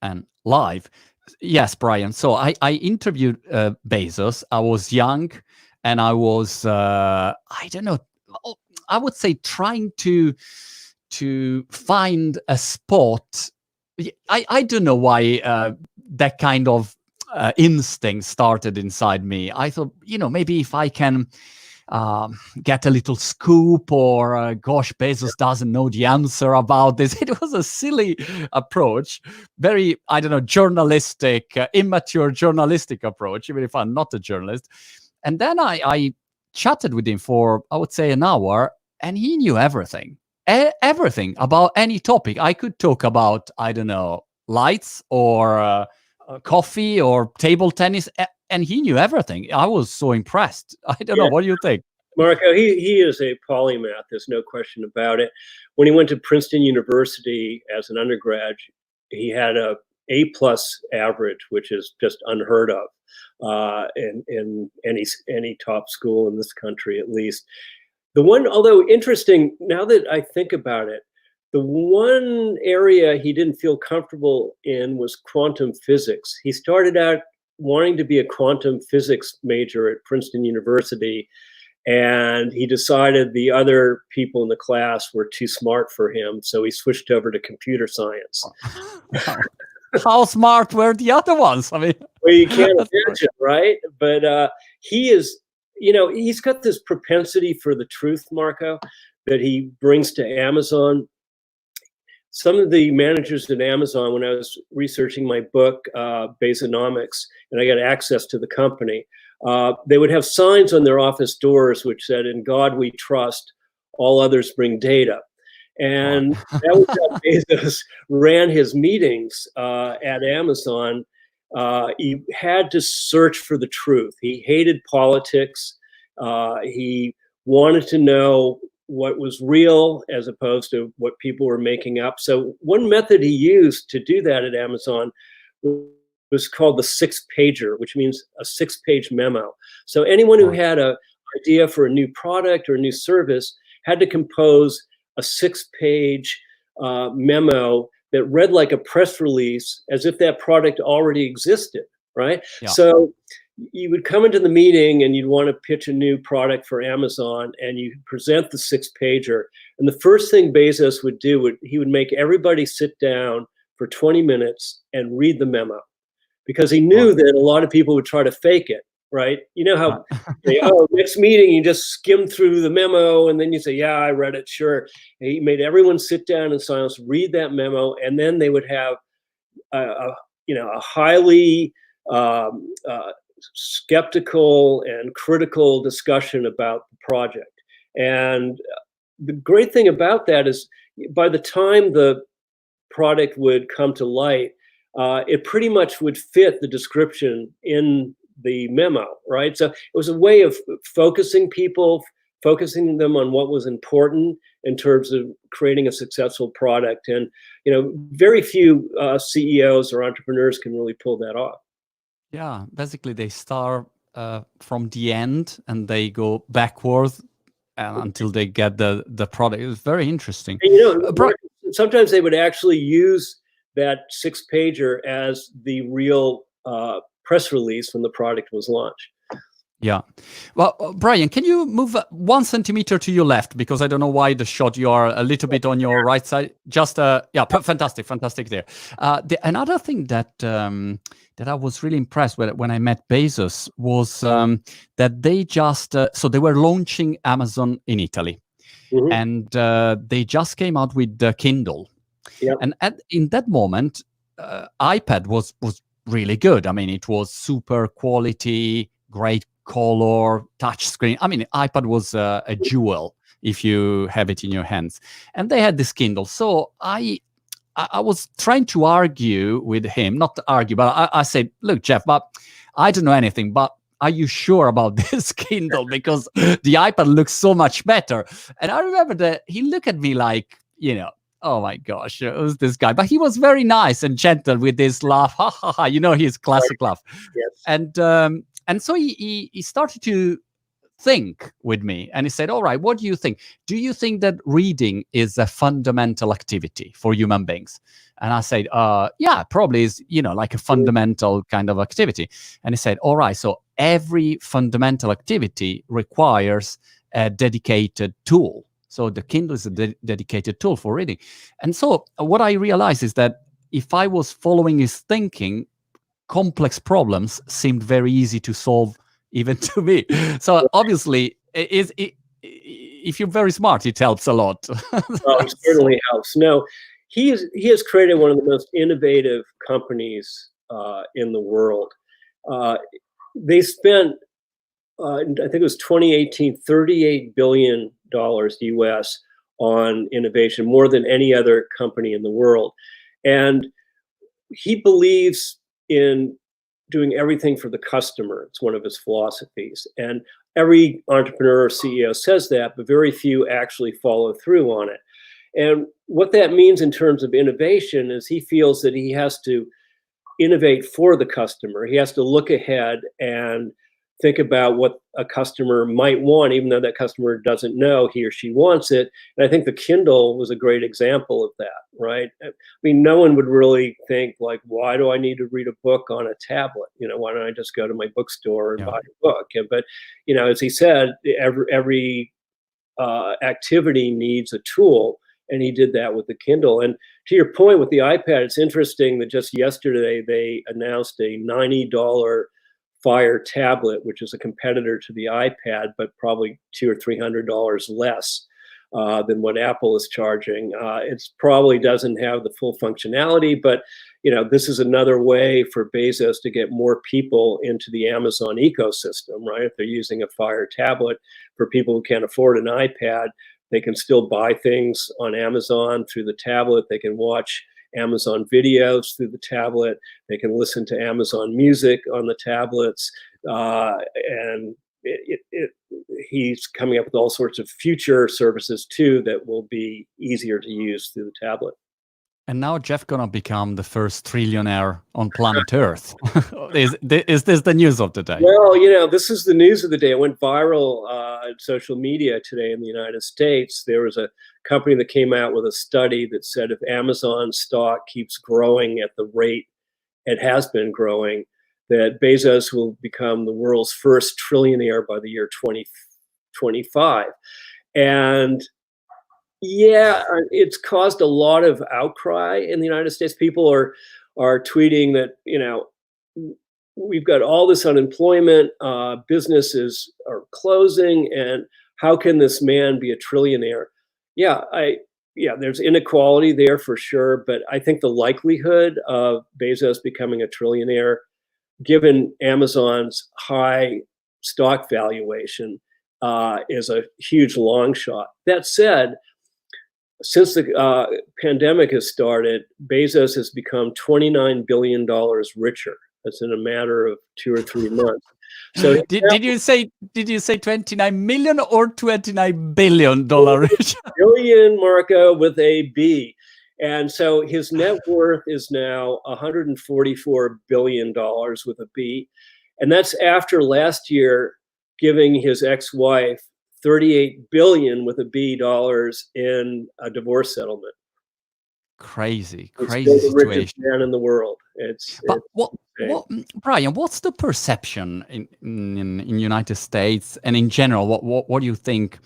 and live. Yes, Brian. So I interviewed Bezos. I was young, and I was I don't know. I would say trying to find a spot. I don't know why that kind of instinct started inside me. I thought, maybe if I can get a little scoop, or gosh, Bezos doesn't know the answer about this. It was a silly approach, very, I don't know, journalistic, immature journalistic approach, even if I'm not a journalist. And then I chatted with him for, I would say, an hour, and he knew everything. Everything about any topic. I could talk about, I don't know, lights or coffee or table tennis, and he knew everything. I was so impressed. I don't know. What do you think? Marco, he is a polymath. There's no question about it. When he went to Princeton University as an undergrad, he had a A+ average, which is just unheard of in any top school in this country, at least. The one, although interesting, now that I think about it, the one area he didn't feel comfortable in was quantum physics. He started out wanting to be a quantum physics major at Princeton University, and he decided the other people in the class were too smart for him, so he switched over to computer science. Wow. How smart were the other ones? I mean, well, you can't imagine, right? But he is, he's got this propensity for the truth, Marco, that he brings to Amazon. Some of the managers at Amazon, when I was researching my book, Bezonomics, and I got access to the company, they would have signs on their office doors which said, "In God we trust, all others bring data." And that was how Bezos ran his meetings at Amazon. He had to search for the truth. He hated politics. He wanted to know what was real as opposed to what people were making up. So one method he used to do that at Amazon was called the 6-pager, which means a 6-page memo. So anyone who had an idea for a new product or a new service had to compose a 6-page memo that read like a press release, as if that product already existed, right? Yeah. So you would come into the meeting and you'd want to pitch a new product for Amazon, and you present the 6-pager. And the first thing Bezos would do, he would make everybody sit down for 20 minutes and read the memo, because he knew that a lot of people would try to fake it, right? You know how, next meeting, you just skim through the memo and then you say, yeah, I read it, sure. And he made everyone sit down in silence, read that memo, and then they would have a highly skeptical and critical discussion about the project. And the great thing about that is, by the time the product would come to light, it pretty much would fit the description in the memo, right? So it was a way of focusing them on what was important in terms of creating a successful product. And very few CEOs or entrepreneurs can really pull that off. Yeah, basically they start from the end and they go backwards until they get the product. It's very interesting. And, sometimes they would actually use that 6-pager as the real press release when the product was launched. Yeah. Well, Brian, can you move 1 centimeter to your left? Because I don't know why the shot, you are a little bit on your right side. Just, fantastic there. Another thing that I was really impressed with when I met Bezos was that they just, so they were launching Amazon in Italy. Mm-hmm. And they just came out with the Kindle. Yep. And in that moment, iPad was really good. I mean, it was super quality, great color, touch screen. I mean, iPad was a jewel if you have it in your hands. And they had this Kindle. So I was trying to argue with him, not to argue, but I said, look, Jeff, but I don't know anything, but are you sure about this Kindle? Because the iPad looks so much better. And I remember that he looked at me like, oh my gosh, who's this guy? But he was very nice and gentle with his laugh. Ha ha ha, his classic laugh. Yes. And so he started to think with me, and he said, all right, what do you think? Do you think that reading is a fundamental activity for human beings? And I said, yeah, probably is, like a fundamental kind of activity. And he said, all right, so every fundamental activity requires a dedicated tool. So the Kindle is a dedicated tool for reading. And so what I realized is that if I was following his thinking, complex problems seemed very easy to solve even to me. So obviously, if you're very smart, it helps a lot. Well, it certainly helps. No, he has created one of the most innovative companies in the world. They spent, I think it was 2018, $38 billion US on innovation, more than any other company in the world. And he believes in doing everything for the customer. It's one of his philosophies. And every entrepreneur or CEO says that, but very few actually follow through on it. And what that means in terms of innovation is he feels that he has to innovate for the customer. He has to look ahead and think about what a customer might want, even though that customer doesn't know he or she wants it. And I think the Kindle was a great example of that, right? I mean, no one would really think like, why do I need to read a book on a tablet? Why don't I just go to my bookstore and buy a book? But, as he said, every activity needs a tool. And he did that with the Kindle. And to your point with the iPad, it's interesting that just yesterday they announced a $90 Fire tablet, which is a competitor to the iPad, but probably $200 or $300 less than what Apple is charging. It probably doesn't have the full functionality, but this is another way for Bezos to get more people into the Amazon ecosystem, right? If they're using a Fire tablet, for people who can't afford an iPad, they can still buy things on Amazon through the tablet. They can watch Amazon videos through the tablet. They can listen to Amazon music on the tablets. And he's coming up with all sorts of future services too that will be easier to use through the tablet. And now Jeff gonna become the first trillionaire on planet Earth. Is this the news of the day? Well, this is the news of the day. It went viral on social media today in the United States. There was a company that came out with a study that said if Amazon stock keeps growing at the rate it has been growing, that Bezos will become the world's first trillionaire by the year 2025. And yeah, it's caused a lot of outcry in the United States. People are tweeting that, we've got all this unemployment, businesses are closing, and how can this man be a trillionaire? Yeah, there's inequality there for sure, but I think the likelihood of Bezos becoming a trillionaire, given Amazon's high stock valuation, is a huge long shot. That said, since the pandemic has started, Bezos has become $29 billion richer. That's in a matter of 2 or 3 months. So did you say 29 million or 29 billion dollar rich? Billion, Marco, with a B. And so his net worth is now $144 billion with a B. And that's after last year giving his ex-wife $38 billion with a B dollars in a divorce settlement. Crazy It's situation. still the richest man in the world. Brian, what's the perception in United States and in general? What do you think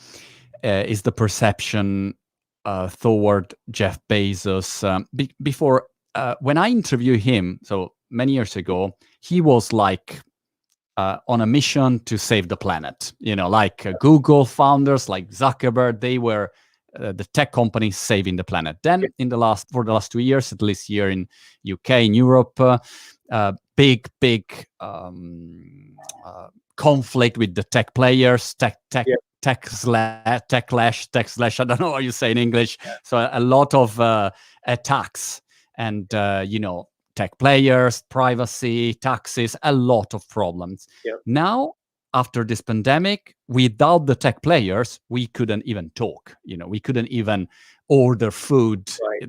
is the perception toward Jeff Bezos? Before when I interviewed him, so many years ago, he was like on a mission to save the planet. Like Google founders, like Zuckerberg, they were the tech companies saving the planet. Then for the last 2 years, at least here in UK, in Europe, big conflict with the tech players, techlash, I don't know what you say in English. So a lot of attacks and, tech players, privacy, taxes, a lot of problems. Now, after this pandemic, without the tech players, we couldn't even talk. We couldn't even order food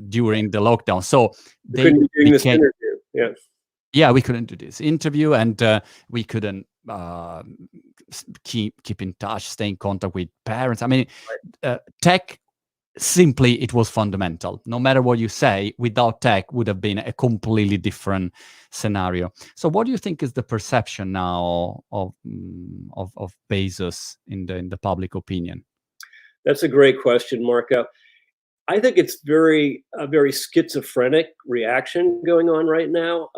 during the lockdown. So we couldn't be doing this interview. Yeah, we couldn't do this interview, and we couldn't keep in touch, stay in contact with parents. I mean, tech, simply, it was fundamental. No matter what you say, without tech would have been a completely different scenario. So what do you think is the perception now of Bezos in the public opinion? That's a great question, Marco. I think it's a very schizophrenic reaction going on right now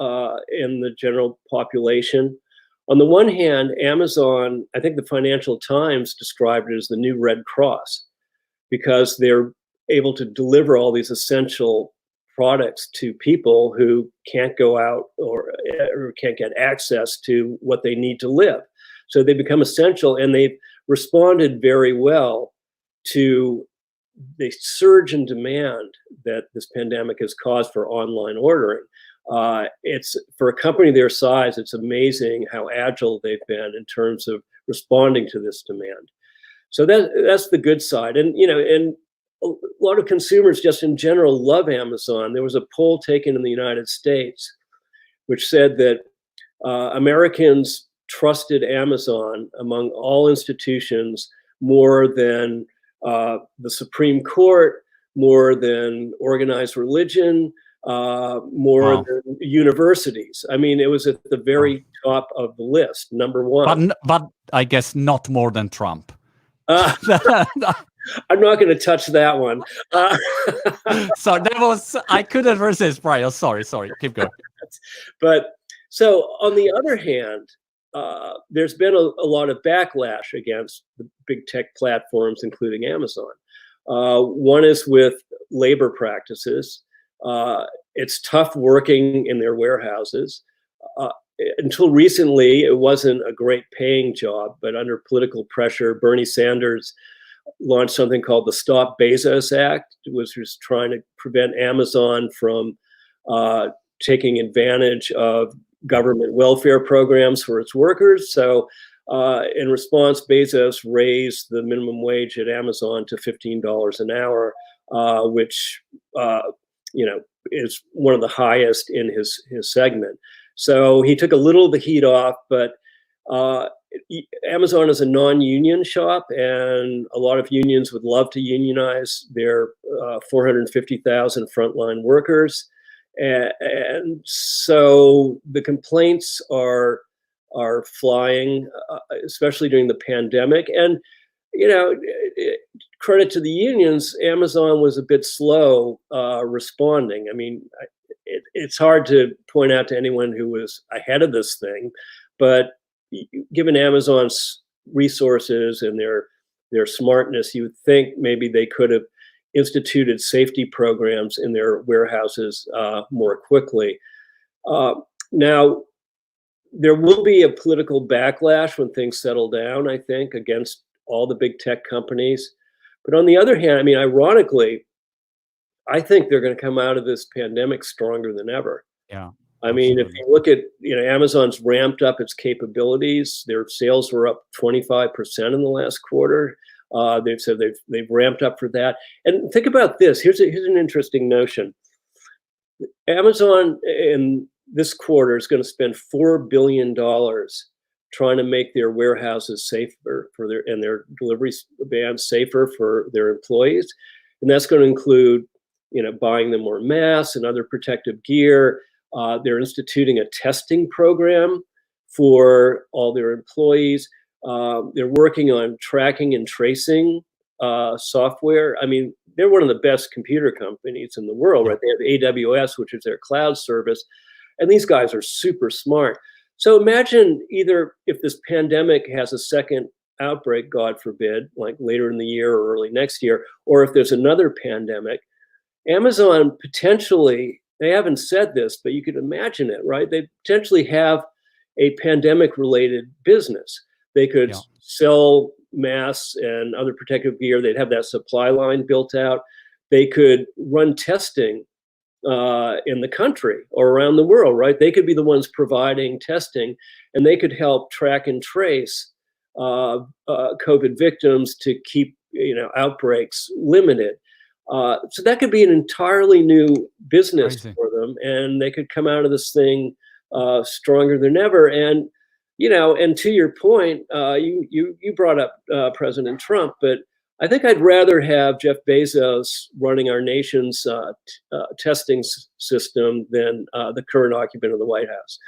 in the general population. On the one hand, Amazon, I think the Financial Times described it as the new Red Cross, because they're able to deliver all these essential products to people who can't go out or can't get access to what they need to live. So they become essential, and they've responded very well to the surge in demand that this pandemic has caused for online ordering. It's, for a company their size, it's amazing how agile they've been in terms of responding to this demand. So that's the good side. And, and a lot of consumers just in general love Amazon. There was a poll taken in the United States which said that Americans trusted Amazon among all institutions more than the Supreme Court, more than organized religion, more than universities. I mean, it was at the very top of the list, number one. But I guess not more than Trump. I'm not going to touch that one. So that was, I couldn't resist, Brian. Sorry, keep going. But so on the other hand, there's been a lot of backlash against the big tech platforms, including Amazon. One is with labor practices. It's tough working in their warehouses. Until recently, it wasn't a great paying job, but under political pressure, Bernie Sanders launched something called the Stop Bezos Act, which was trying to prevent Amazon from taking advantage of government welfare programs for its workers. So in response, Bezos raised the minimum wage at Amazon to $15 an hour, which is one of the highest in his segment. So he took a little of the heat off, but Amazon is a non-union shop, and a lot of unions would love to unionize their 450,000 frontline workers. And so the complaints are flying, especially during the pandemic. And, credit to the unions, Amazon was a bit slow responding. I mean, it's hard to point out to anyone who was ahead of this thing, but given Amazon's resources and their smartness, you would think maybe they could have instituted safety programs in their warehouses more quickly. Now, there will be a political backlash when things settle down, I think, against all the big tech companies. But on the other hand, I mean, ironically, I think they're going to come out of this pandemic stronger than ever. Yeah. I mean, if you look at, Amazon's ramped up its capabilities. Their sales were up 25% in the last quarter. They've said they've ramped up for that. And think about this. Here's an interesting notion. Amazon in this quarter is going to spend $4 billion trying to make their warehouses safer and their delivery vans safer for their employees. And that's going to include, buying them more masks and other protective gear. They're instituting a testing program for all their employees. They're working on tracking and tracing software. I mean, they're one of the best computer companies in the world, right? They have AWS, which is their cloud service. And these guys are super smart. So imagine either if this pandemic has a second outbreak, God forbid, like later in the year or early next year, or if there's another pandemic, Amazon potentially, they haven't said this, but you could imagine it, right? They potentially have a pandemic-related business. They could sell masks and other protective gear. They'd have that supply line built out. They could run testing in the country or around the world, right? They could be the ones providing testing, and they could help track and trace COVID victims to keep outbreaks limited. So that could be an entirely new business for them, and they could come out of this thing stronger than ever. And and to your point, you brought up President Trump, but I think I'd rather have Jeff Bezos running our nation's testing system than the current occupant of the White House.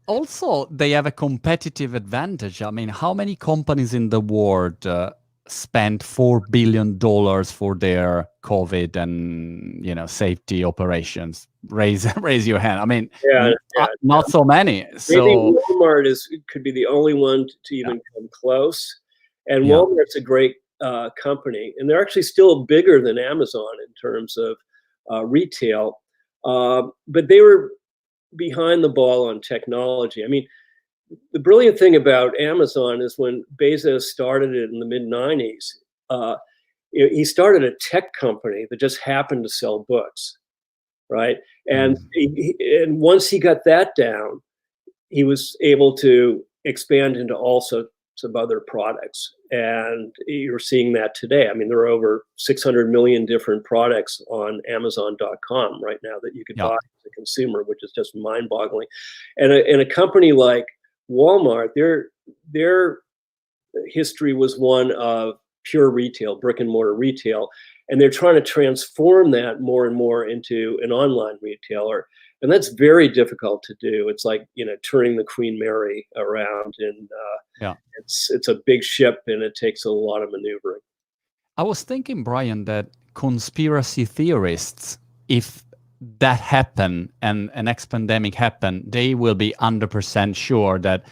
Also, they have a competitive advantage. I mean, how many companies in the world spend $4 billion for their COVID and safety operations? Raise your hand. I mean, not so many. Maybe So Walmart could be the only one to even come close. And Walmart's a great company, and they're actually still bigger than Amazon in terms of retail. But they were behind the ball on technology. I mean, the brilliant thing about Amazon is when Bezos started it in the mid-90s, he started a tech company that just happened to sell books, right? And and once he got that down, he was able to expand into also some other products. And you're seeing that today. I mean, there are over 600 million different products on Amazon.com right now that you could buy as a consumer, which is just mind-boggling. And a company like Walmart, their history was one of pure retail, brick and mortar retail, and they're trying to transform that more and more into an online retailer. And that's very difficult to do. It's like, turning the Queen Mary around, and it's a big ship, and it takes a lot of maneuvering. I was thinking, Brian, that conspiracy theorists, if that happen and an next pandemic happen, they will be 100% sure that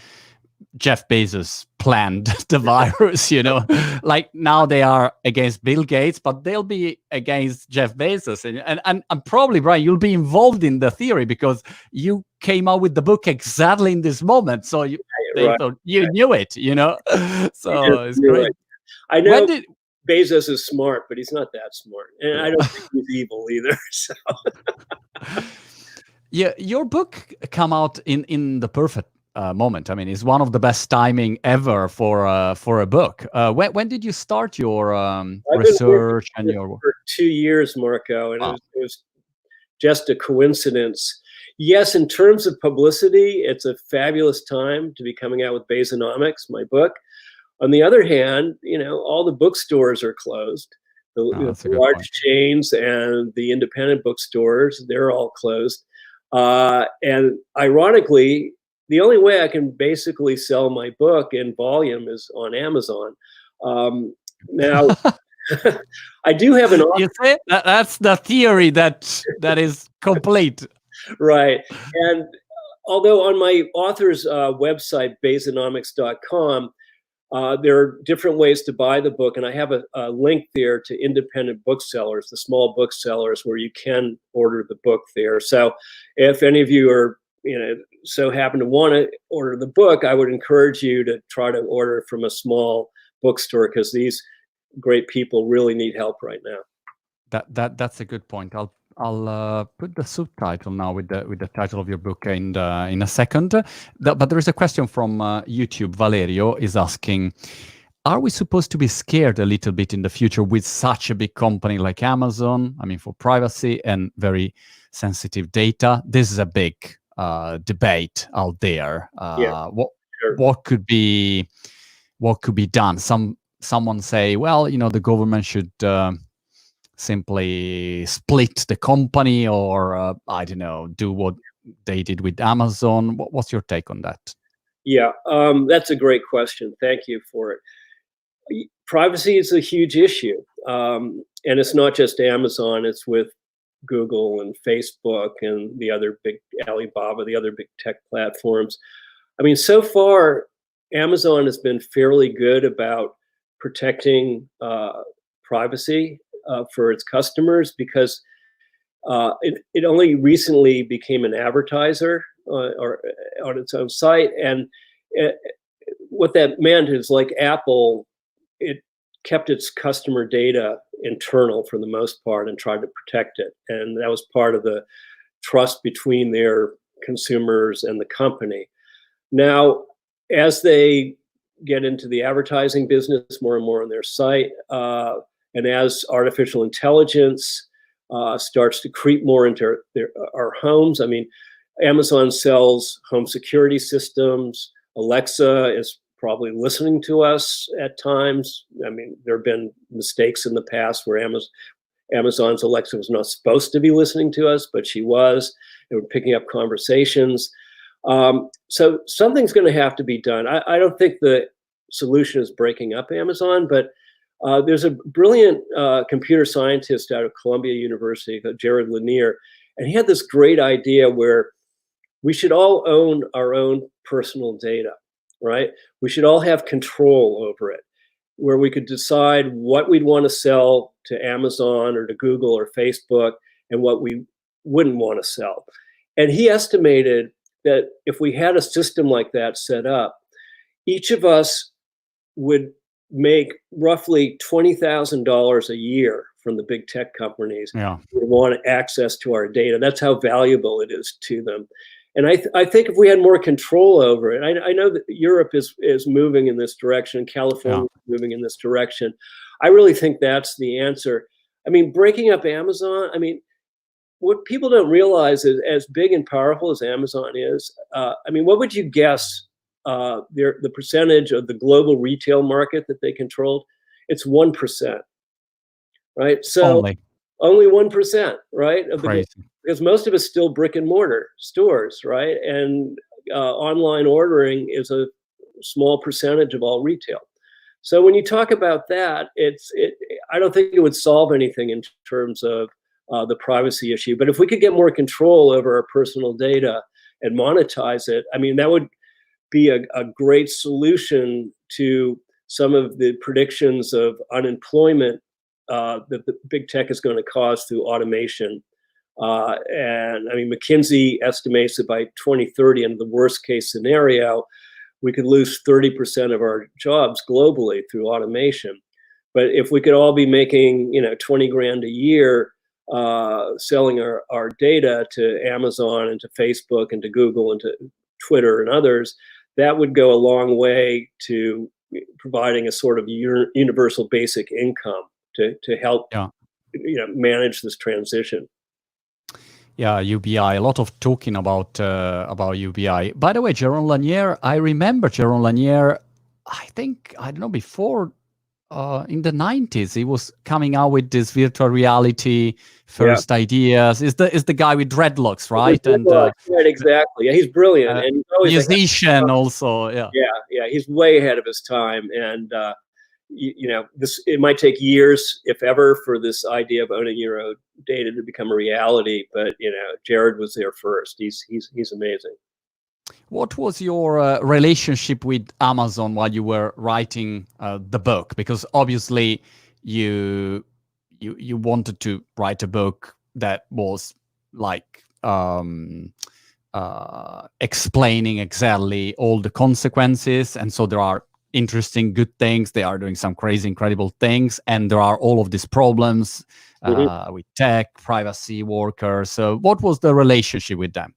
Jeff Bezos planned the virus, like now they are against Bill Gates, but they'll be against Jeff Bezos. And probably, Brian, you'll be involved in the theory because you came out with the book exactly in this moment. So they thought you knew it, So it's great. I know Bezos is smart, but he's not that smart. And I don't think he's evil either. So. Yeah, your book came out in the perfect moment. I mean, it's one of the best timing ever for a book. When did you start your research and your work? For 2 years, Marco, and it was just a coincidence. Yes, in terms of publicity, it's a fabulous time to be coming out with Bezonomics, my book. On the other hand, all the bookstores are closed. The large chains and the independent bookstores, they're all closed. And ironically, the only way I can basically sell my book in volume is on Amazon. Now, I do have an author. You see, that's the theory that is complete. Right. And although on my author's website, Bezonomics.com, there are different ways to buy the book. And I have a link there to independent booksellers, the small booksellers, where you can order the book there. So if any of you are so happen to want to order the book, I would encourage you to try to order from a small bookstore, because these great people really need help right now. That's a good point. I'll put the subtitle now with the title of your book in a second. But there is a question from YouTube. Valerio is asking, are we supposed to be scared a little bit in the future with such a big company like Amazon? I mean, for privacy and very sensitive data. This is a big debate out there. What could be done? Someone say, well, the government should simply split the company, or I don't know, do what they did with Amazon. What's your take on that? Yeah, that's a great question. Thank you for it. Privacy is a huge issue, and it's not just Amazon. It's with Google and Facebook and the other big Alibaba, the other big tech platforms. I mean, so far, Amazon has been fairly good about protecting privacy for its customers, because it only recently became an advertiser or on its own site. And what that meant is, like Apple, it kept its customer data internal for the most part and tried to protect it. And that was part of the trust between their consumers and the company. Now, as they get into the advertising business more and more on their site, and as artificial intelligence starts to creep more into our homes, I mean, Amazon sells home security systems. Alexa is probably listening to us at times. I mean, there have been mistakes in the past where Amazon's Alexa was not supposed to be listening to us, but she was. They were picking up conversations. So something's going to have to be done. I don't think the solution is breaking up Amazon, but there's a brilliant computer scientist out of Columbia University, Jared Lanier, and he had this great idea where we should all own our own personal data, right? We should all have control over it, where we could decide what we'd want to sell to Amazon or to Google or Facebook and what we wouldn't want to sell. And he estimated that if we had a system like that set up, each of us would make roughly $20,000 a year from the big tech companies who want access to our data. That's how valuable it is to them. And I think if we had more control over it, I know that Europe is moving in this direction, California is moving in this direction. I really think that's the answer. I mean, breaking up Amazon, I mean, what people don't realize is as big and powerful as Amazon is, I mean, what would you guess the percentage of the global retail market that they controlled? It's 1%, right? So only 1%, right? Because most of it's still brick and mortar stores, right? And online ordering is a small percentage of all retail. So when you talk about that, I don't think it would solve anything in terms of the privacy issue. But if we could get more control over our personal data and monetize it, I mean, that would be a great solution to some of the predictions of unemployment that the big tech is going to cause through automation. And I mean, McKinsey estimates that by 2030, in the worst case scenario, we could lose 30% of our jobs globally through automation. But if we could all be making, 20 grand a year selling our data to Amazon and to Facebook and to Google and to Twitter and others, that would go a long way to providing a sort of universal basic income to help manage this transition. Yeah, UBI. A lot of talking about UBI. By the way, Jaron Lanier, I remember Jaron Lanier, I think, I don't know, before in the 90s, he was coming out with this virtual reality first ideas. Is the guy with dreadlocks, right? Right, exactly. Yeah, he's brilliant. And he's always musician also. Yeah, he's way ahead of his time. And it might take years, if ever, for this idea of owning your own data to become a reality. But Jared was there first. He's amazing. What was your relationship with Amazon while you were writing the book? Because obviously you wanted to write a book that was like explaining exactly all the consequences, and so there are interesting, good things. They are doing some crazy, incredible things, and there are all of these problems with tech, privacy, workers. So, what was the relationship with them?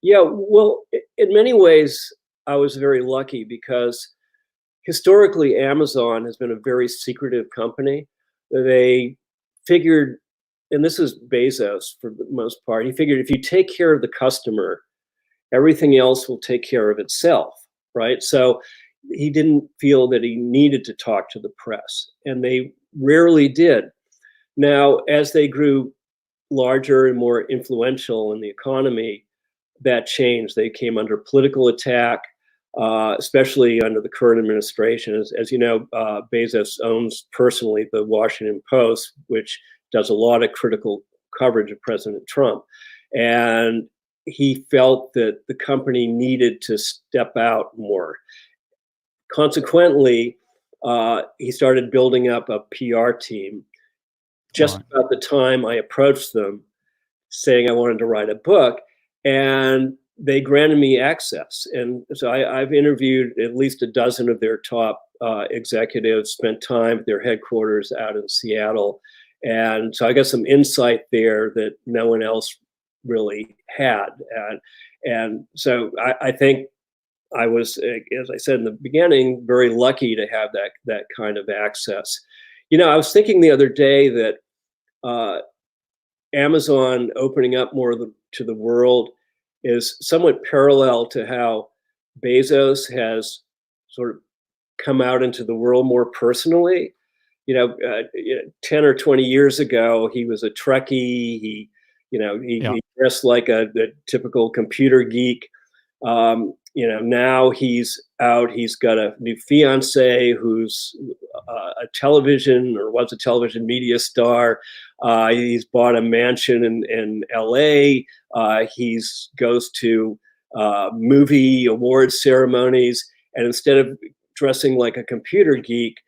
Yeah, well, in many ways, I was very lucky because historically, Amazon has been a very secretive company. They figured, and this is Bezos for the most part, he figured if you take care of the customer, everything else will take care of itself, right? So he didn't feel that he needed to talk to the press, and they rarely did. Now, as they grew larger and more influential in the economy, that changed. They came under political attack, especially under the current administration. As you know, Bezos owns personally the Washington Post, which does a lot of critical coverage of President Trump. And he felt that the company needed to step out more. Consequently, he started building up a PR team. Just about the time I approached them saying I wanted to write a book, and they granted me access. And so I've interviewed at least a dozen of their top executives, spent time at their headquarters out in Seattle. And so I got some insight there that no one else really had. And so I think I was, as I said in the beginning, very lucky to have that kind of access. I was thinking the other day that Amazon opening up more to the world is somewhat parallel to how Bezos has sort of come out into the world more personally. 10 or 20 years ago, he was a Trekkie. He dressed like a typical computer geek. Now he's out. He's got a new fiance who's a television or was a television media star. He's bought a mansion in LA. He goes to movie awards ceremonies, and instead of dressing like a computer geek,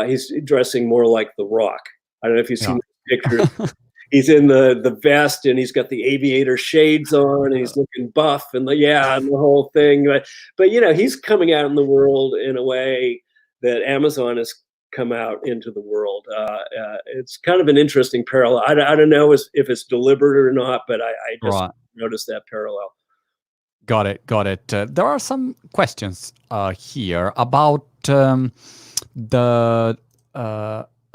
he's dressing more like The Rock. I don't know if you've seen the pictures. He's in the vest, and he's got the aviator shades on, and he's looking buff, and the whole thing. But he's coming out in the world in a way that Amazon has come out into the world. It's kind of an interesting parallel. I don't know if it's deliberate or not, but I just noticed that parallel. Got it. There are some questions here about the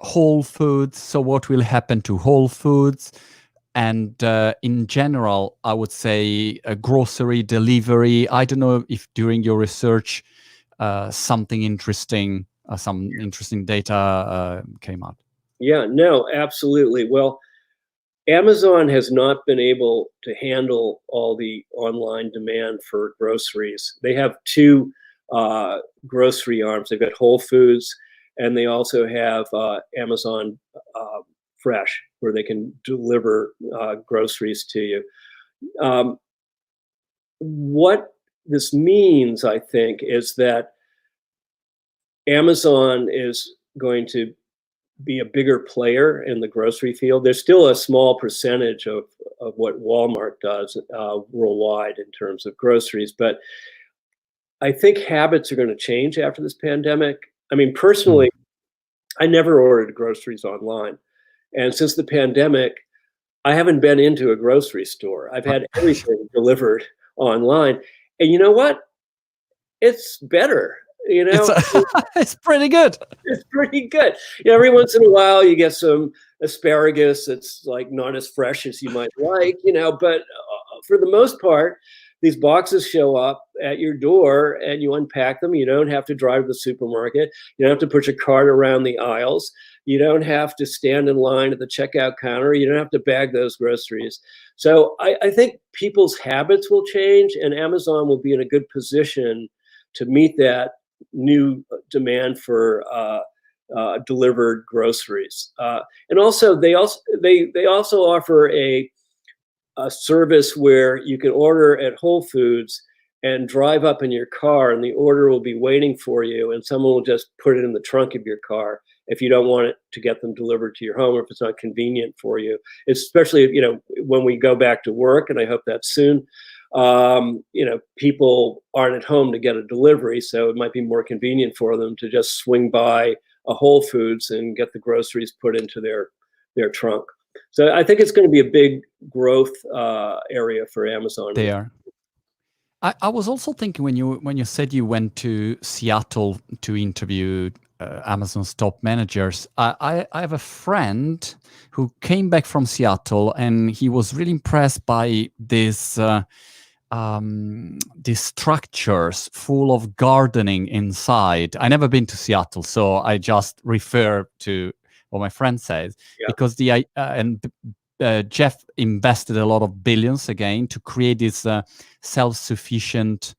Whole Foods. So what will happen to Whole Foods? And in general, I would say a grocery delivery. I don't know if during your research something interesting, some interesting data came out. Yeah, no, absolutely. Well, Amazon has not been able to handle all the online demand for groceries. They have two grocery arms. They've got Whole Foods, and they also have Amazon Fresh, where they can deliver groceries to you. What this means, I think, is that Amazon is going to be a bigger player in the grocery field. There's still a small percentage of what Walmart does worldwide in terms of groceries, but I think habits are going to change after this pandemic. I mean, personally, I never ordered groceries online. And since the pandemic, I haven't been into a grocery store. I've had everything delivered online. And you know what? It's better. It's pretty good. It's pretty good. Every once in a while you get some asparagus that's like not as fresh as you might like, but for the most part, these boxes show up at your door and you unpack them. You don't have to drive to the supermarket. You don't have to push a cart around the aisles. You don't have to stand in line at the checkout counter. You don't have to bag those groceries. So I think people's habits will change, and Amazon will be in a good position to meet that new demand for delivered groceries. And also, they also offer a service where you can order at Whole Foods and drive up in your car, and the order will be waiting for you, and someone will just put it in the trunk of your car if you don't want it to get them delivered to your home, or if it's not convenient for you. Especially, when we go back to work, and I hope that's soon. People aren't at home to get a delivery, so it might be more convenient for them to just swing by a Whole Foods and get the groceries put into their trunk. So I think it's going to be a big growth area for Amazon. There. I was also thinking when you said you went to Seattle to interview Amazon's top managers, I have a friend who came back from Seattle, and he was really impressed by this these structures full of gardening inside. I never been to Seattle, so I just refer to what my friend says, because Jeff invested a lot of billions again to create this self-sufficient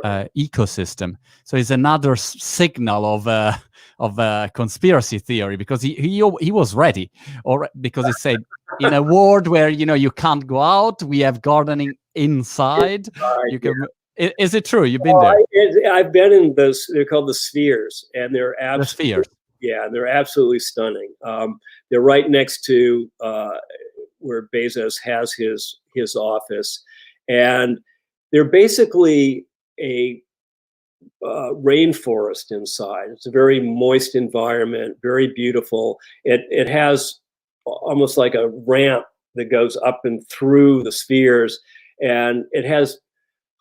ecosystem. So it's another signal of a conspiracy theory, because he was ready, or because he said, in a world where you can't go out, we have gardening inside. You can. Is it true? You've been there? I've been in those. They're called the spheres, and they're absolutely, the spheres. Yeah, they're absolutely stunning. They're right next to where Bezos has his office, and they're basically a rainforest inside. It's a very moist environment, very beautiful. It has almost like a ramp that goes up and through the spheres, and it has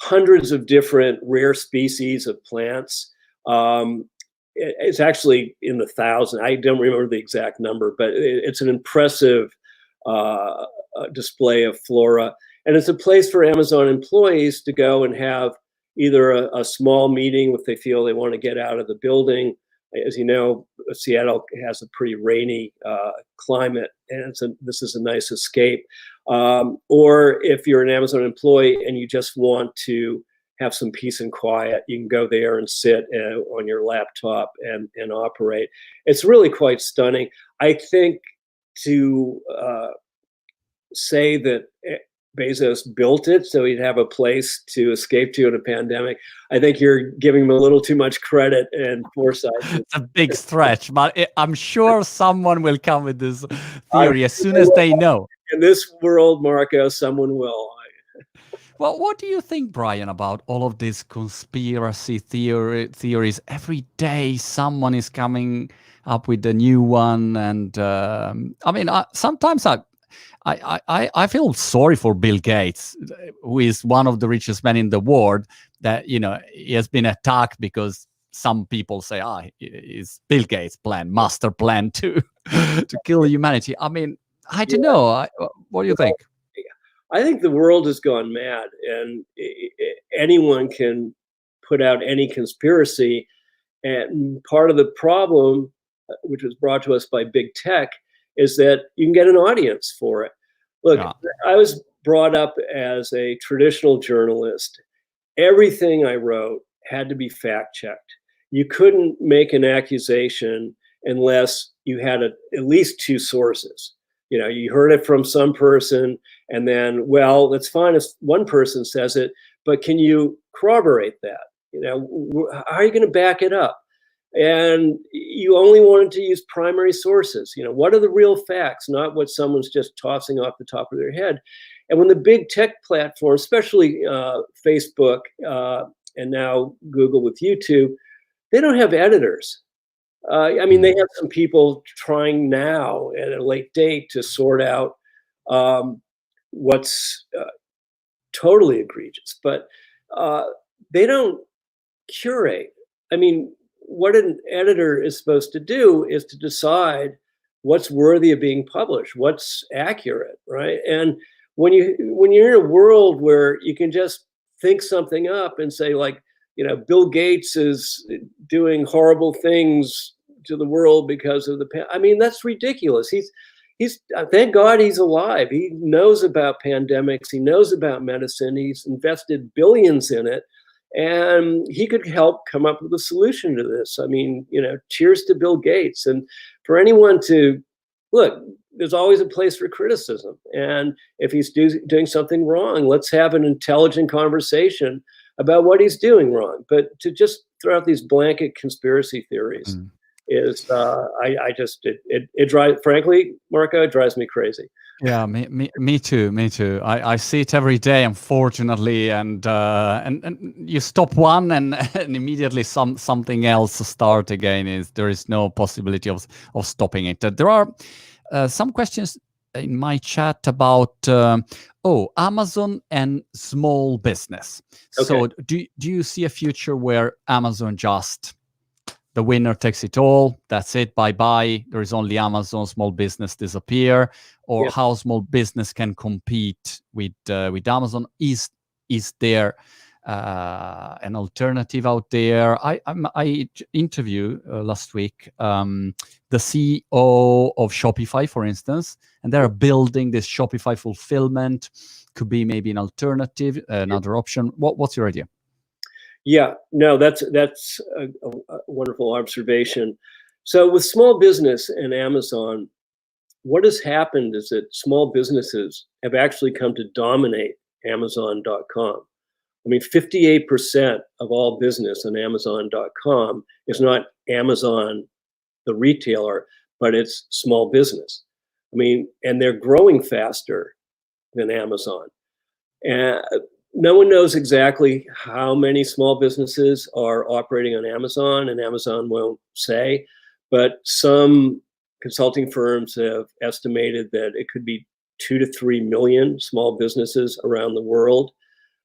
hundreds of different rare species of plants. It's actually in the thousands. I don't remember the exact number, but it's an impressive display of flora. And it's a place for Amazon employees to go and have either a small meeting if they feel they want to get out of the building. As you know, Seattle has a pretty rainy climate, and this is a nice escape. Or if you're an Amazon employee and you just want to have some peace and quiet, you can go there and sit on your laptop and operate. It's really quite stunning. I think to say that Bezos built it so he'd have a place to escape to in a pandemic, I think you're giving him a little too much credit and foresight. It's a big stretch, but I'm sure someone will come with this theory as soon as they know. In this world, Marco, someone will. Well, what do you think, Brian, about all of these conspiracy theories? Every day someone is coming up with a new one. And I mean, sometimes I feel sorry for Bill Gates, who is one of the richest men in the world, that, you know, he has been attacked because some people say, it's Bill Gates' plan, master plan to kill humanity. I mean, I don't know. What do you think? I think the world has gone mad, and anyone can put out any conspiracy. And part of the problem, which was brought to us by big tech, is that you can get an audience for it. Look, I was brought up as a traditional journalist. Everything I wrote had to be fact-checked. You couldn't make an accusation unless you had at least two sources. You know, you heard it from some person, and then, well, that's fine if one person says it, but can you corroborate that? You know, how are you going to back it up? And you only wanted to use primary sources. You know, what are the real facts, not what someone's just tossing off the top of their head. And when the big tech platforms, especially Facebook and now Google with YouTube, they don't have editors. I mean, they have some people trying now at a late date to sort out what's totally egregious, but they don't curate. I mean, what an editor is supposed to do is to decide what's worthy of being published, what's accurate, right? And when you're in a world where you can just think something up and say, like, you know, Bill Gates is doing horrible things to the world because of I mean, that's ridiculous. He's thank God he's alive. He knows about pandemics. He knows about medicine. He's invested billions in it, and he could help come up with a solution to this. I mean, you know, cheers to Bill Gates. And for anyone to look, there's always a place for criticism. And if he's doing something wrong, let's have an intelligent conversation about what he's doing wrong. But to just throw out these blanket conspiracy theories is, it drives, frankly, Marco, it drives me crazy. Yeah, me too. I see it every day, unfortunately, and you stop one and immediately something else start again. There is no possibility of stopping it. There are some questions in my chat about Amazon and small business. Okay. So do you see a future where Amazon just the winner takes it all? That's it. Bye. There is only Amazon. Small business disappear, or how small business can compete with Amazon? Is there an alternative out there? I interviewed last week the CEO of Shopify, for instance, and they're building this Shopify fulfillment. Could be maybe an alternative, another option. What's your idea? Yeah, no, that's a wonderful observation. So with small business and Amazon, what has happened is that small businesses have actually come to dominate Amazon.com. I mean, 58% of all business on Amazon.com is not Amazon, the retailer, but it's small business. I mean, and they're growing faster than Amazon. And no one knows exactly how many small businesses are operating on Amazon, and Amazon won't say, but some consulting firms have estimated that it could be 2 to 3 million small businesses around the world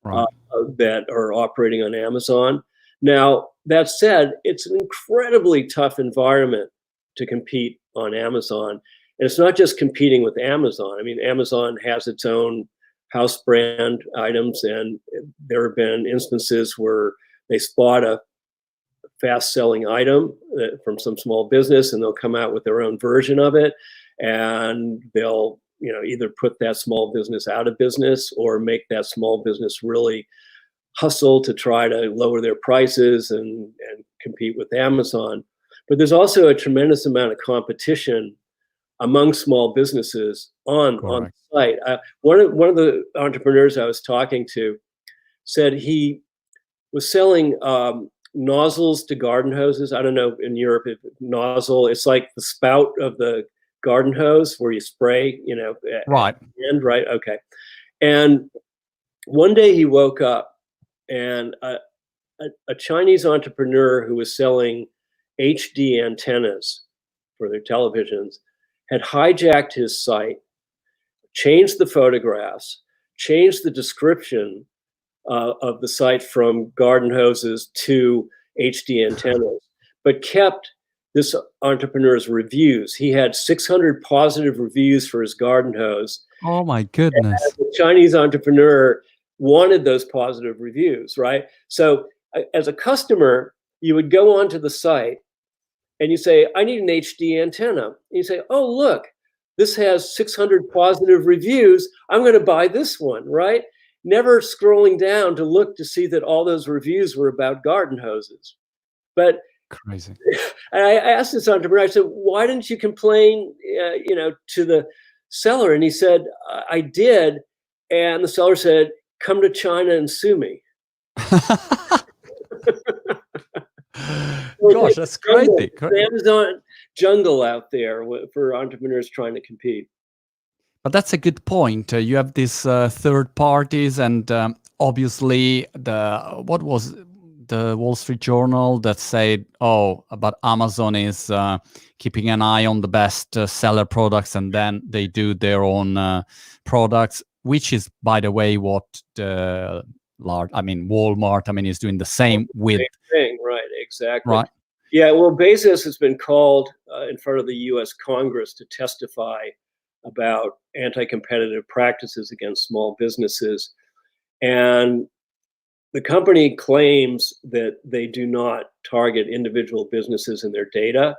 that are operating on Amazon. Now, that said, it's an incredibly tough environment to compete on Amazon. And it's not just competing with Amazon. I mean, Amazon has its own house brand items, and there have been instances where they spot a fast-selling item from some small business, and they'll come out with their own version of it, and they'll either put that small business out of business or make that small business really hustle to try to lower their prices and compete with Amazon. But there's also a tremendous amount of competition among small businesses on the site. One of the entrepreneurs I was talking to said he was selling nozzles to garden hoses. I don't know in Europe if nozzle, it's like the spout of the garden hose where you spray, right. at the end, right? Okay. And one day he woke up and a Chinese entrepreneur who was selling HD antennas for their televisions had hijacked his site, changed the photographs, changed the description of the site from garden hoses to HD antennas, but kept this entrepreneur's reviews. He had 600 positive reviews for his garden hose. Oh my goodness. And the Chinese entrepreneur wanted those positive reviews, right? So as a customer, you would go onto the site and you say, I need an HD antenna. And you say, oh, look, this has 600 positive reviews. I'm going to buy this one, right? Never scrolling down to look to see that all those reviews were about garden hoses. But crazy. I asked this entrepreneur, I said, why didn't you complain, to the seller? And he said, I did. And the seller said, come to China and sue me. Gosh, that's crazy. Amazon jungle out there for entrepreneurs trying to compete. But that's a good point. You have these third parties, and obviously, what was the Wall Street Journal that said, "Oh, but Amazon is keeping an eye on the best seller products, and then they do their own products," which is, by the way, what the Walmart, is doing the same with. Same thing, right? Exactly. Right. Yeah. Well, Bezos has been called in front of the U.S. Congress to testify about anti-competitive practices against small businesses. And the company claims that they do not target individual businesses in their data.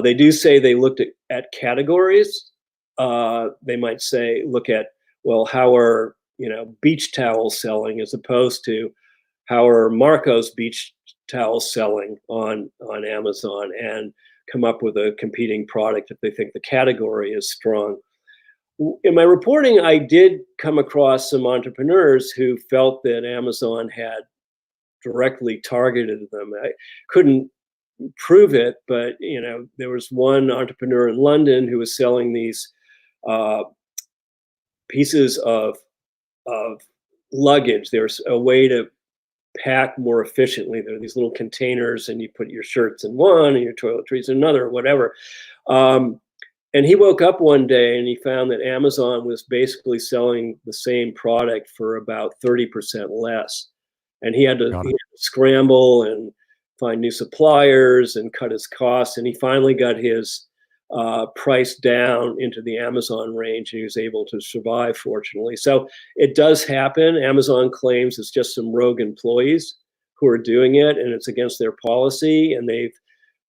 They do say they looked at categories. They might say, look at, well, how are beach towels selling as opposed to how are Marco's beach towels selling on Amazon, and come up with a competing product if they think the category is strong. In my reporting, I did come across some entrepreneurs who felt that Amazon had directly targeted them. I couldn't prove it, but there was one entrepreneur in London who was selling these pieces of luggage. There's a way to pack more efficiently. There are these little containers, and you put your shirts in one and your toiletries in another, or whatever. And he woke up one day and he found that Amazon was basically selling the same product for about 30% less. And he had to scramble and find new suppliers and cut his costs. And he finally got his price down into the Amazon range, and he was able to survive, fortunately. So it does happen. Amazon claims it's just some rogue employees who are doing it, and it's against their policy. And they've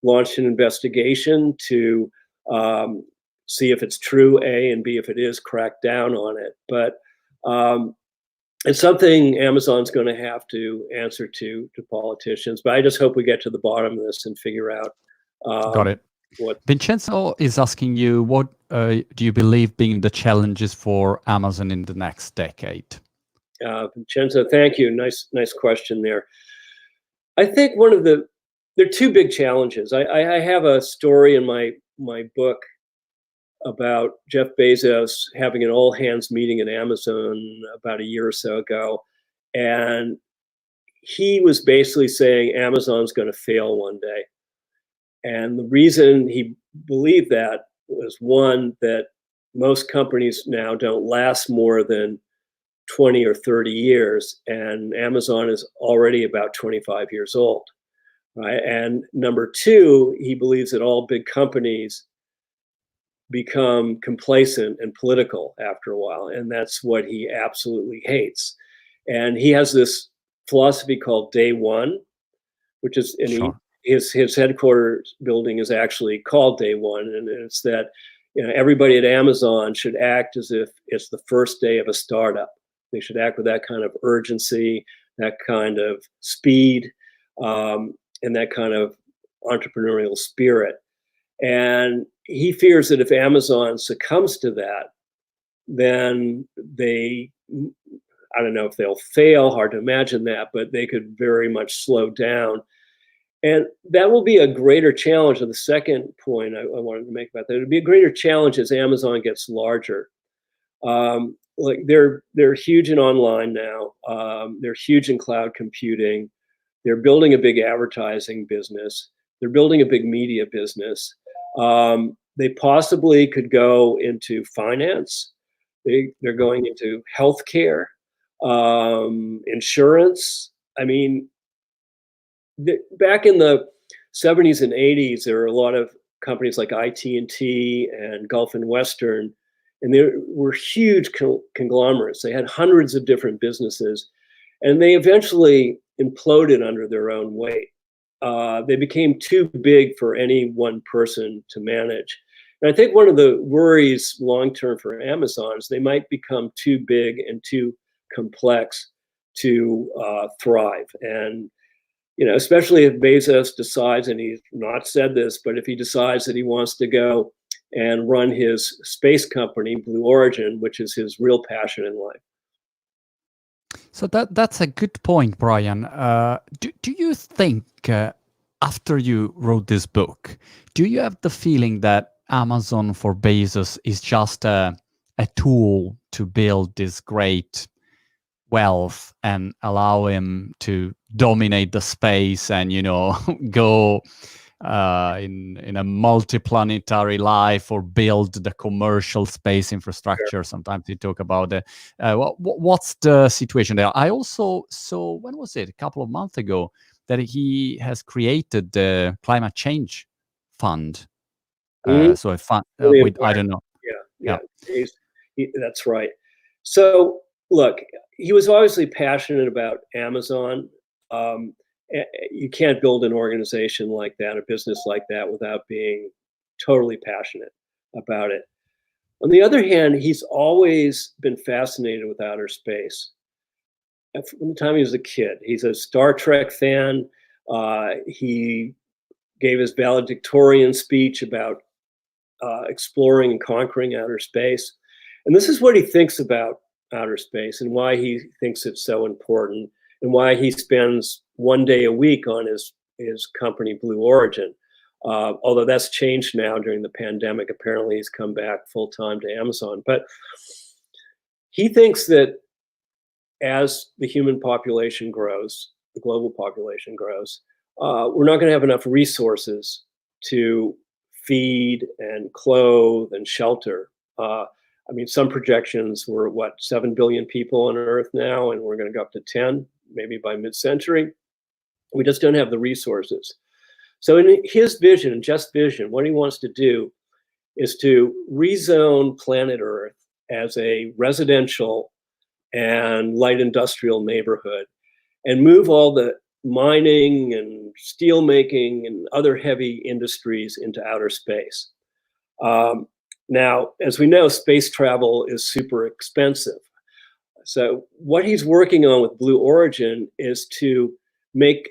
launched an investigation to see if it's true, A, and B, if it is, crack down on it. But it's something Amazon's going to have to answer to politicians. But I just hope we get to the bottom of this and figure out. Got it. Vincenzo is asking you, what do you believe being the challenges for Amazon in the next decade? Vincenzo, thank you. Nice question there. I think there are two big challenges. I have a story in my book about Jeff Bezos having an all hands meeting at Amazon about a year or so ago. And he was basically saying Amazon's going to fail one day. And the reason he believed that was, one, that most companies now don't last more than 20 or 30 years, and Amazon is already about 25 years old, right? And number two, he believes that all big companies become complacent and political after a while, and that's what he absolutely hates. And he has this philosophy called Day One, which is Sure. his headquarters building is actually called Day One, and it's that everybody at Amazon should act as if it's the first day of a startup. They should act with that kind of urgency, that kind of speed, and that kind of entrepreneurial spirit. And he fears that if Amazon succumbs to that, then I don't know if they'll fail, hard to imagine that, but they could very much slow down. And that will be a greater challenge. And the second point I wanted to make about that, it'll be a greater challenge as Amazon gets larger. Like they're huge in online now. They're huge in cloud computing. They're building a big advertising business. They're building a big media business. They possibly could go into finance. They're going into healthcare, insurance. I mean, back in the 70s and 80s, there were a lot of companies like IT&T and Gulf and Western, and they were huge conglomerates. They had hundreds of different businesses, and they eventually imploded under their own weight. They became too big for any one person to manage. And I think one of the worries long-term for Amazon is they might become too big and too complex to thrive. And especially if Bezos decides, and he's not said this, but if he decides that he wants to go and run his space company, Blue Origin, which is his real passion in life. So that's a good point, Brian. Do you think after you wrote this book, do you have the feeling that Amazon for Bezos is just a tool to build this great wealth and allow him to dominate the space and go in a multiplanetary life or build the commercial space infrastructure? Sometimes you talk about what's the situation there. I also saw, when was it, a couple of months ago, that he has created the climate change fund. So a fund with, I don't know. Yeah. That's right. So look, he was obviously passionate about Amazon. You can't build an organization like that, a business like that, without being totally passionate about it. On the other hand, he's always been fascinated with outer space. From the time he was a kid, he's a Star Trek fan. He gave his valedictorian speech about exploring and conquering outer space. And this is what he thinks about outer space and why he thinks it's so important and why he spends one day a week on his company, Blue Origin. Although that's changed now during the pandemic. Apparently he's come back full time to Amazon. But he thinks that as the human population grows, the global population grows, we're not going to have enough resources to feed and clothe and shelter. I mean, some projections were 7 billion people on Earth now, and we're going to go up to 10, maybe by mid-century. We just don't have the resources. So in his vision, Jeff's vision, what he wants to do is to rezone planet Earth as a residential and light industrial neighborhood and move all the mining and steel making and other heavy industries into outer space. Now, as we know, space travel is super expensive. So what he's working on with Blue Origin is to make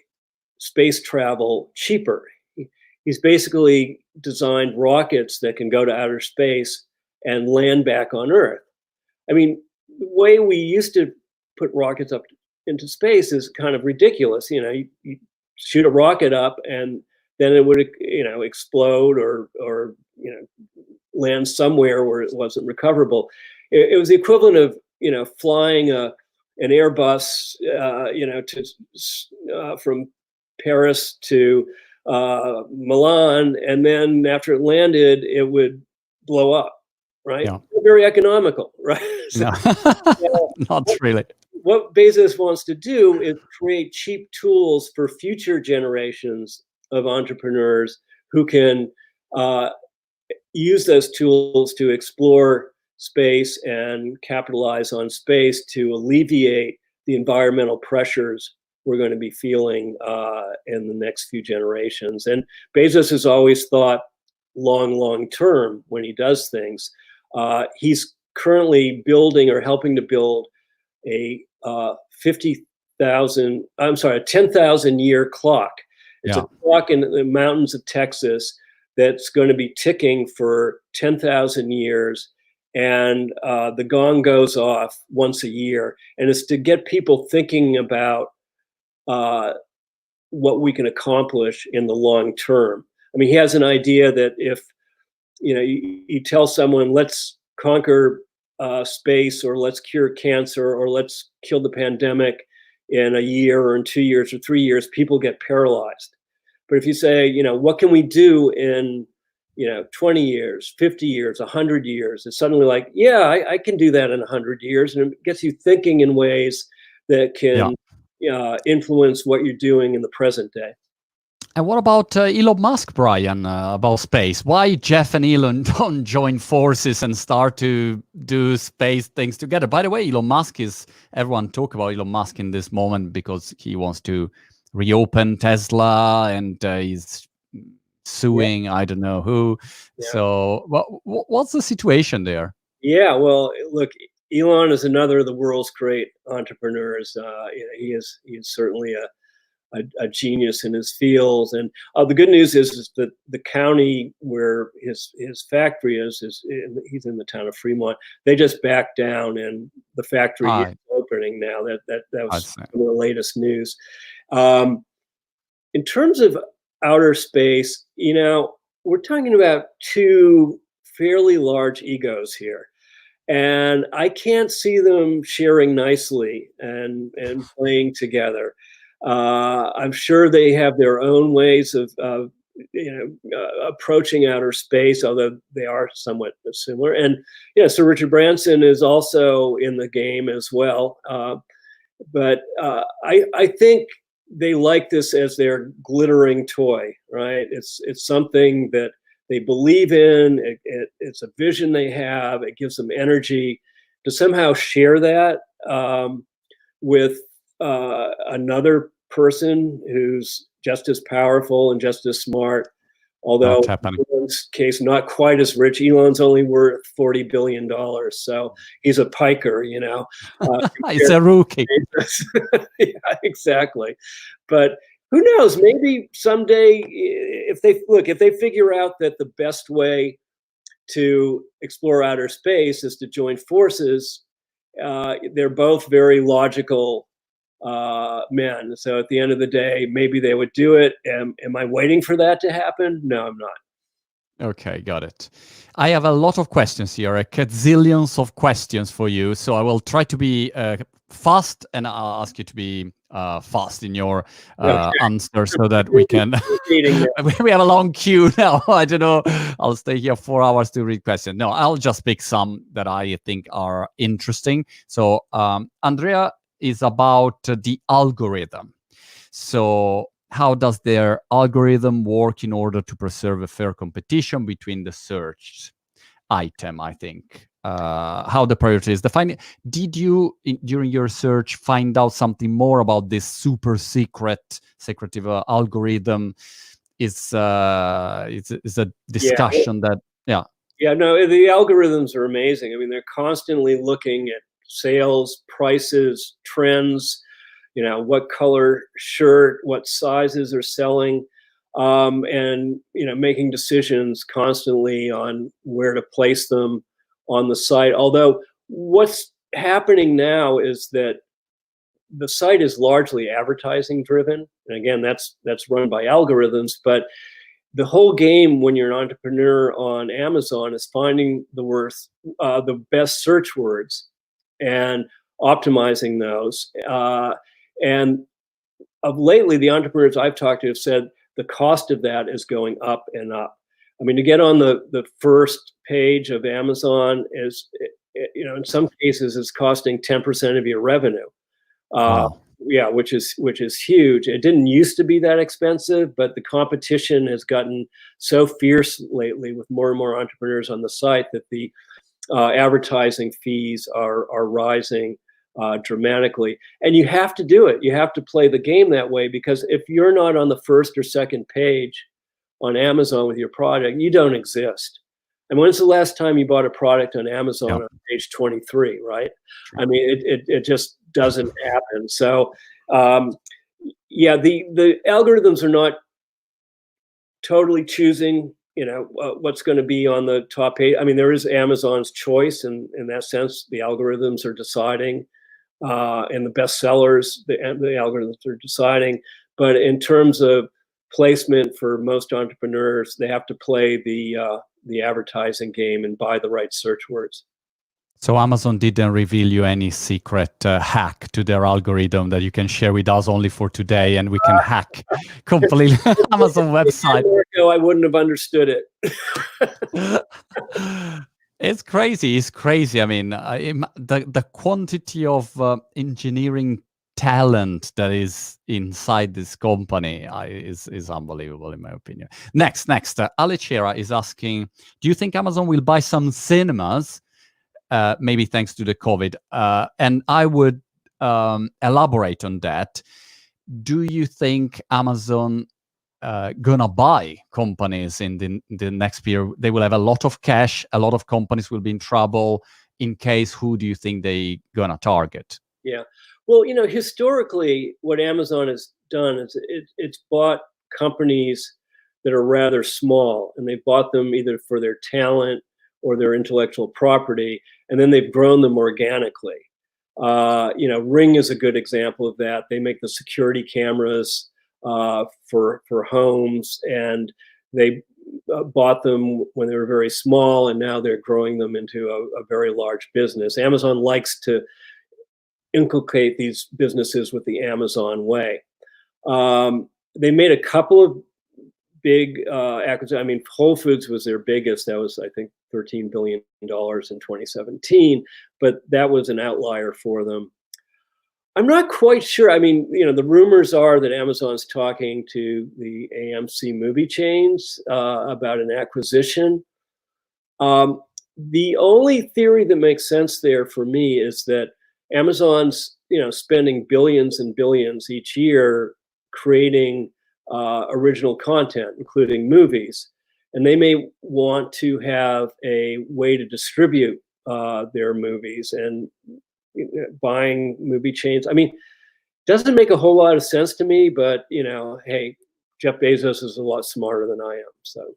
space travel cheaper. He's basically designed rockets that can go to outer space and land back on Earth. I mean, the way we used to put rockets up into space is kind of ridiculous. You shoot a rocket up and then it would, explode or land somewhere where it wasn't recoverable. It was the equivalent of, flying an Airbus, from Paris to Milan, and then after it landed, it would blow up, right? Yeah. Very economical, right? No, not really. What Bezos wants to do is create cheap tools for future generations of entrepreneurs who can use those tools to explore space and capitalize on space to alleviate the environmental pressures we're going to be feeling in the next few generations. And Bezos has always thought long term when he does things. He's currently building or helping to build a 10,000 year clock. It's a clock in the mountains of Texas that's going to be ticking for 10,000 years. And the gong goes off once a year. And it's to get people thinking about what we can accomplish in the long term. I mean, he has an idea that if you tell someone, let's conquer space, or let's cure cancer, or let's kill the pandemic in a year or in 2 years or 3 years, people get paralyzed. But if you say, what can we do in 20 years, 50 years, 100 years, it's suddenly like, yeah, I can do that in 100 years. And it gets you thinking in ways that can influence what you're doing in the present day. And what about Elon Musk, Brian, about space? Why Jeff and Elon don't join forces and start to do space things together? By the way, everyone talk about Elon Musk in this moment because he wants to reopen Tesla, and he's suing I don't know who. So what's the situation there? Yeah, well, look, Elon is another of the world's great entrepreneurs. He is certainly a genius in his field. And the good news is that the county where his factory is he's in the town of Fremont. They just backed down, and the factory is opening now. That was some of the latest news. In terms of outer space, we're talking about two fairly large egos here. And I can't see them sharing nicely and playing together. I'm sure they have their own ways of approaching outer space, although they are somewhat similar. And so Richard Branson is also in the game as well. But I think they like this as their glittering toy, right? It's something that they believe in. It's a vision they have. It gives them energy to somehow share that with another person who's just as powerful and just as smart. Although in Elon's case, not quite as rich. Elon's only worth $40 billion, so he's a piker, He's a rookie. Yeah, exactly. But who knows? Maybe someday, if they figure out that the best way to explore outer space is to join forces, they're both very logical men. So at the end of the day, maybe they would do it. Am I waiting for that to happen? No, I'm not. Okay, got it. I have a lot of questions here, a gazillions of questions for you. So I will try to be fast, and I'll ask you to be fast in your answer so that we can. We have a long queue now. I don't know. I'll stay here 4 hours to read questions. No, I'll just pick some that I think are interesting. So Andrea is about the algorithm. So how does their algorithm work in order to preserve a fair competition between the searched item, I think? How the priority is defined. Did you, during your search, find out something more about this super secretive algorithm? It's a discussion Yeah, no, the algorithms are amazing. I mean, they're constantly looking at sales, prices, trends, what color shirt, what sizes are selling, and making decisions constantly on where to place them on the site. Although what's happening now is that the site is largely advertising driven, and again, that's run by algorithms. But the whole game when you're an entrepreneur on Amazon is finding the best search words and optimizing those. And of lately, the entrepreneurs I've talked to have said the cost of that is going up and up. I mean, to get on the first page of Amazon is, in some cases, is costing 10% of your revenue. Wow. Yeah, which is huge. It didn't used to be that expensive, but the competition has gotten so fierce lately with more and more entrepreneurs on the site that the advertising fees are rising dramatically. And you have to do it. You have to play the game that way, because if you're not on the first or second page on Amazon with your product, you don't exist. And when's the last time you bought a product on Amazon on page 23, right? I mean, it just doesn't happen. So, yeah, the algorithms are not totally choosing, what's going to be on the top page. I mean, there is Amazon's choice, and in that sense, the algorithms are deciding, and the best sellers, the algorithms are deciding. But in terms of placement for most entrepreneurs, they have to play the advertising game and buy the right search words. So Amazon didn't reveal you any secret hack to their algorithm that you can share with us only for today, and we can hack completely Amazon website. I wouldn't have understood it. It's crazy. It's crazy. I mean, the quantity of engineering talent that is inside this company is unbelievable, in my opinion. Next, Alicera is asking, do you think Amazon will buy some cinemas? Maybe thanks to the COVID. And I would elaborate on that. Do you think Amazon gonna buy companies in the next period? They will have a lot of cash. A lot of companies will be in trouble. In case, who do you think they gonna target? Yeah. Well, historically, what Amazon has done is it's bought companies that are rather small, and they bought them either for their talent or their intellectual property, and then they've grown them organically. Ring is a good example of that. They make the security cameras for homes, and they bought them when they were very small, and now they're growing them into a very large business. Amazon likes to inculcate these businesses with the Amazon way. They made a couple of big acquisitions. I mean, Whole Foods was their biggest. That was, I think, $13 billion in 2017, but that was an outlier for them. I'm not quite sure. I mean, the rumors are that Amazon's talking to the AMC movie chains about an acquisition. The only theory that makes sense there for me is that Amazon's, spending billions and billions each year creating original content, including movies, and they may want to have a way to distribute their movies, and buying movie chains. I mean, doesn't make a whole lot of sense to me, but hey, Jeff Bezos is a lot smarter than I am. So,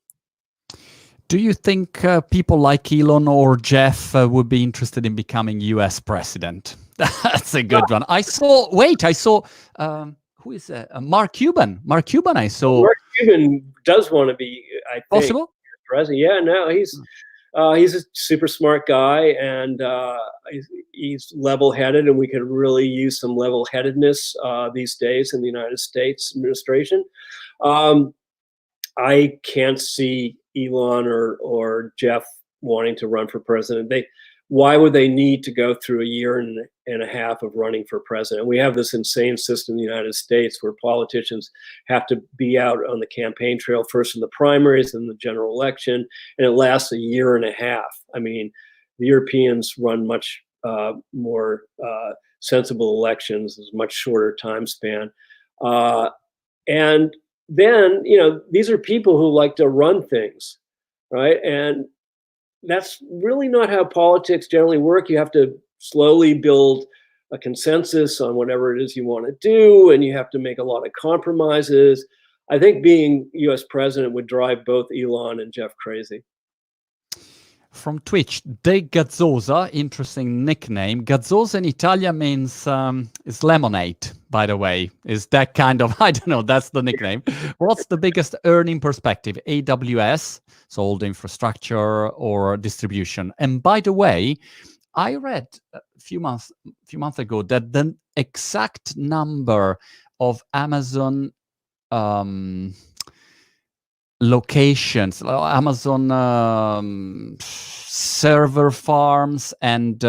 do you think people like Elon or Jeff would be interested in becoming US president? That's a good one. I saw who is Mark Cuban? Mark Cuban, I saw. Mark Cuban does want to be, I think, possible president. Yeah, no, he's a super smart guy, and he's level-headed, and we could really use some level-headedness these days in the United States administration. I can't see Elon or Jeff wanting to run for president. Why would they need to go through a year and a half of running for president? We have this insane system in the United States where politicians have to be out on the campaign trail first in the primaries and the general election, and it lasts a year and a half. I mean, the Europeans run much more sensible elections, is much shorter time span. And then, these are people who like to run things, right? And that's really not how politics generally work. You have to slowly build a consensus on whatever it is you want to do, and you have to make a lot of compromises. I think being US president would drive both Elon and Jeff crazy. From Twitch, De Gazzosa, interesting nickname. Gazzosa in Italian means is lemonade, by the way. Is that kind of, I don't know, that's the nickname. What's the biggest earning perspective? AWS, so all the infrastructure, or distribution? And by the way, I read a few months ago that the exact number of Amazon locations, Amazon server farms and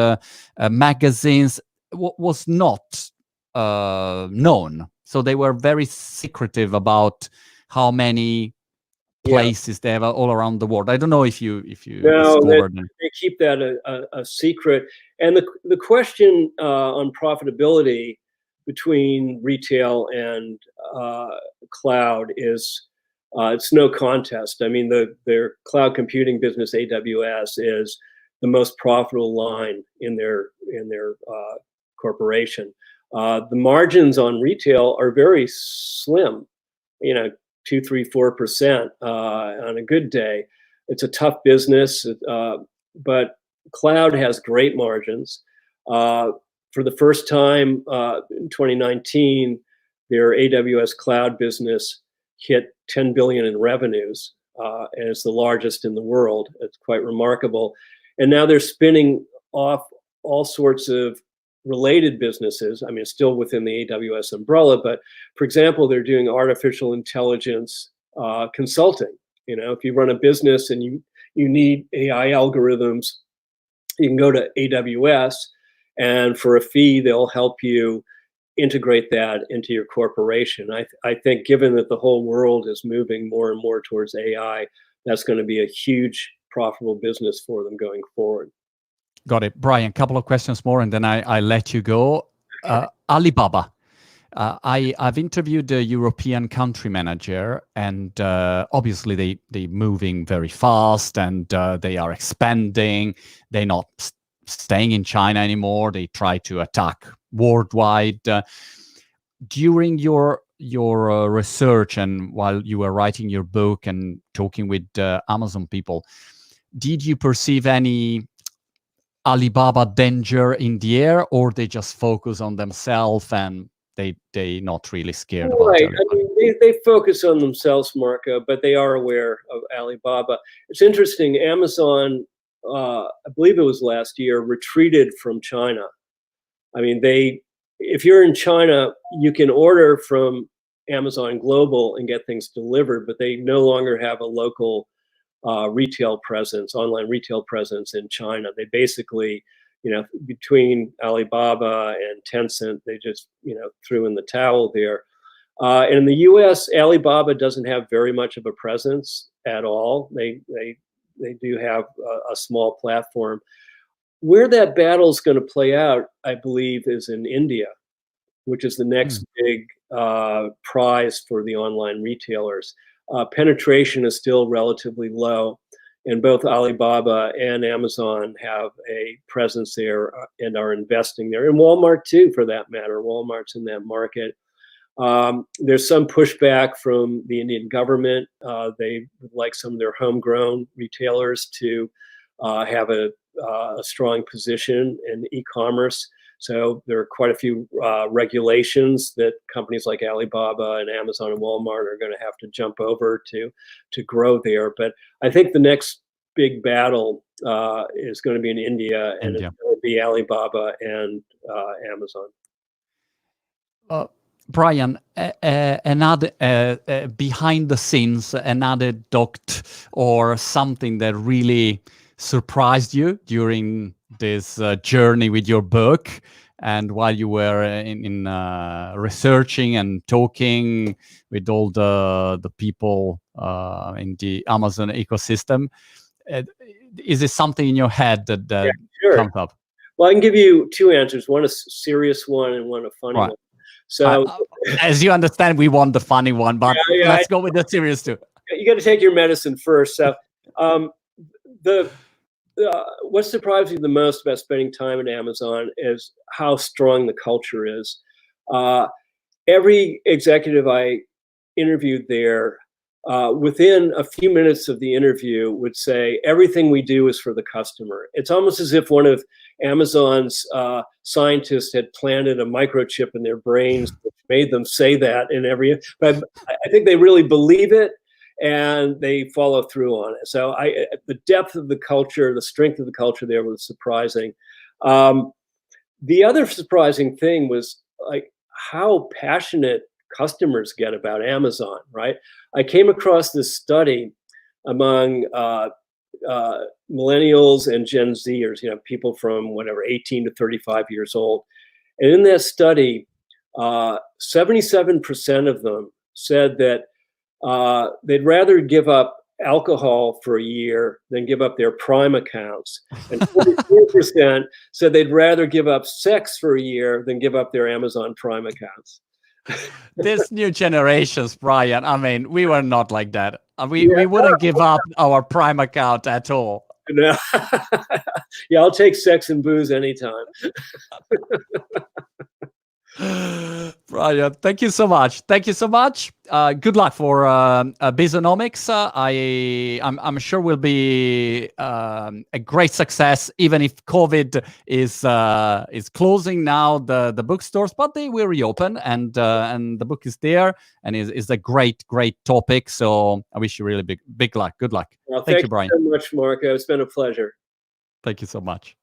magazines was not known. So they were very secretive about how many places they have all around the world. I don't know if you No, discovered them. they keep that a secret. And the question on profitability between retail and cloud is it's no contest. I mean, their cloud computing business, AWS, is the most profitable line in their corporation. The margins on retail are very slim, 2, 3, 4% on a good day. It's a tough business, but cloud has great margins. For the first time in 2019, their AWS cloud business hit 10 billion in revenues, and it's the largest in the world. It's quite remarkable. And now they're spinning off all sorts of related businesses. I mean, it's still within the AWS umbrella, but for example, they're doing artificial intelligence consulting. If you run a business and you need AI algorithms, you can go to AWS, and for a fee, they'll help you integrate that into your corporation. I think given that the whole world is moving more and more towards AI, that's going to be a huge profitable business for them going forward. Got it. Brian, a couple of questions more and then I let you go. Alibaba. I've interviewed the European country manager, and obviously they're moving very fast, and they are expanding. They're not staying in China anymore. They try to attack worldwide. During your research and while you were writing your book and talking with Amazon people, did you perceive any Alibaba danger in the air, or they just focus on themselves and they not really scared about right? Alibaba? I mean, they focus on themselves, Marco, but they are aware of Alibaba. It's interesting. Amazon, I believe it was last year, retreated from China. I mean, if you're in China, you can order from Amazon Global and get things delivered, but they no longer have a local retail presence, online retail presence in China. They basically, between Alibaba and Tencent, they just, threw in the towel there. In the U.S., Alibaba doesn't have very much of a presence at all. They do have a small platform. Where that battle is going to play out, I believe, is in India, which is the next big prize for the online retailers. Penetration is still relatively low, and both Alibaba and Amazon have a presence there and are investing there, and Walmart too, for that matter. Walmart's in that market. There's some pushback from the Indian government. They would like some of their homegrown retailers to have a strong position in e-commerce. So there are quite a few regulations that companies like Alibaba and Amazon and Walmart are going to have to jump over to grow there. But I think the next big battle is going to be in India, and it's going to be Alibaba and Amazon. Brian, another behind the scenes, another doct or something that really surprised you during this journey with your book, and while you were in researching and talking with all the people in the Amazon ecosystem, is it something in your head that comes up? Well, I can give you two answers. One a serious one and one a funny one. So, as you understand, we want the funny one, but let's go with the serious too. You got to take your medicine first. So, what surprised me the most about spending time at Amazon is how strong the culture is. Every executive I interviewed there, within a few minutes of the interview, would say, everything we do is for the customer. It's almost as if one of Amazon's scientists had planted a microchip in their brains, which made them say that but I think they really believe it, and they follow through on it. So the depth of the culture, the strength of the culture there was surprising. The other surprising thing was like how passionate customers get about Amazon, right? I came across this study among millennials and Gen Zers, people from 18 to 35 years old. And in that study, 77% of them said that they'd rather give up alcohol for a year than give up their Prime accounts. And 44% said they'd rather give up sex for a year than give up their Amazon Prime accounts. This new generations, Brian, I mean, we were not like that. We wouldn't give up our Prime account at all. No. Yeah, I'll take sex and booze anytime. Brian, thank you so much. Thank you so much. Good luck for Bezonomics. I'm sure will be a great success, even if COVID is closing now the bookstores, but they will reopen, and the book is there, and is a great topic. So I wish you really big luck. Good luck. Well, thank you, Brian. Thank you so much, Marco. It's been a pleasure. Thank you so much.